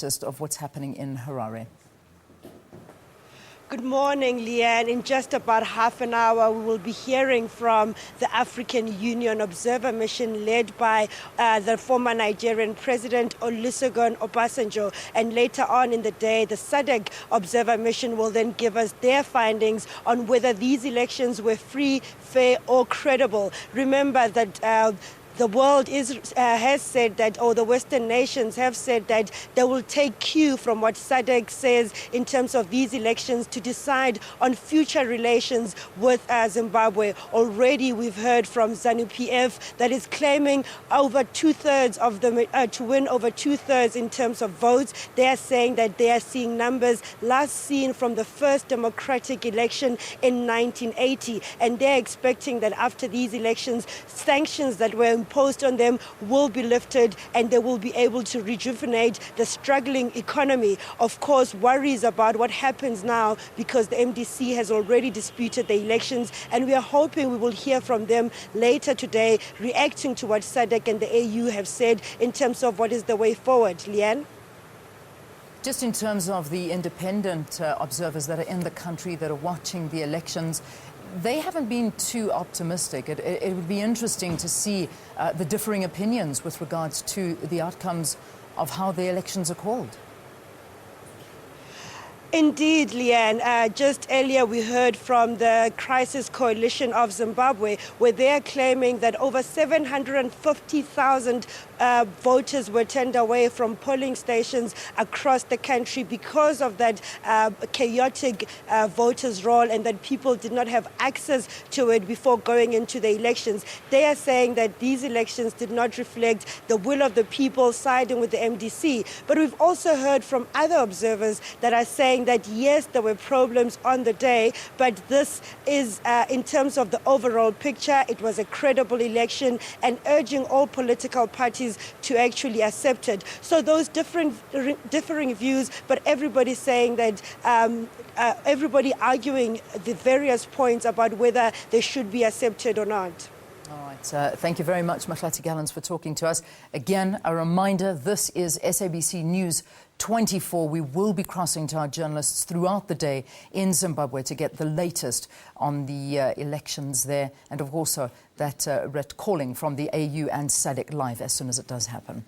Of what's happening in Harare. Good morning, Leanne. In just about half an hour, we will be hearing from the African Union Observer Mission led by the former Nigerian President Olusegun Obasanjo. And later on in the day, the SADC Observer Mission will then give us their findings on whether these elections were free, fair or credible. Remember that the world has said that, or the Western nations have said that they will take cue from what SADC says in terms of these elections to decide on future relations with Zimbabwe. Already we've heard from ZANU-PF that is claiming over two-thirds of the to win over two-thirds in terms of votes. They are saying that they are seeing numbers last seen from the first democratic election in 1980, and they're expecting that after these elections, sanctions that were imposed on them will be lifted and they will be able to rejuvenate the struggling economy. Of course, worries about what happens now because the MDC has already disputed the elections, and we are hoping we will hear from them later today, reacting to what SADC and the AU have said in terms of what is the way forward. Leanne? Just in terms of the independent observers that are in the country that are watching the elections, they haven't been too optimistic. It would be interesting to see the differing opinions with regards to the outcomes of how the elections are called. Indeed, Leanne. Just earlier we heard from the Crisis Coalition of Zimbabwe, where they are claiming that over 750,000 voters were turned away from polling stations across the country because of that chaotic voters' roll, and that people did not have access to it before going into the elections. They are saying that these elections did not reflect the will of the people siding with the MDC. But we've also heard from other observers that are saying that yes, there were problems on the day, but this is, in terms of the overall picture, it was a credible election, and urging all political parties to actually accept it. So those differing views, but everybody saying that, everybody arguing the various points about whether they should be accepted or not. All right. Thank you very much, Mahlatse Gallens, for talking to us. Again, a reminder, this is SABC News 24. We will be crossing to our journalists throughout the day in Zimbabwe to get the latest on the elections there, and of course that calling from the AU and SADC live as soon as it does happen.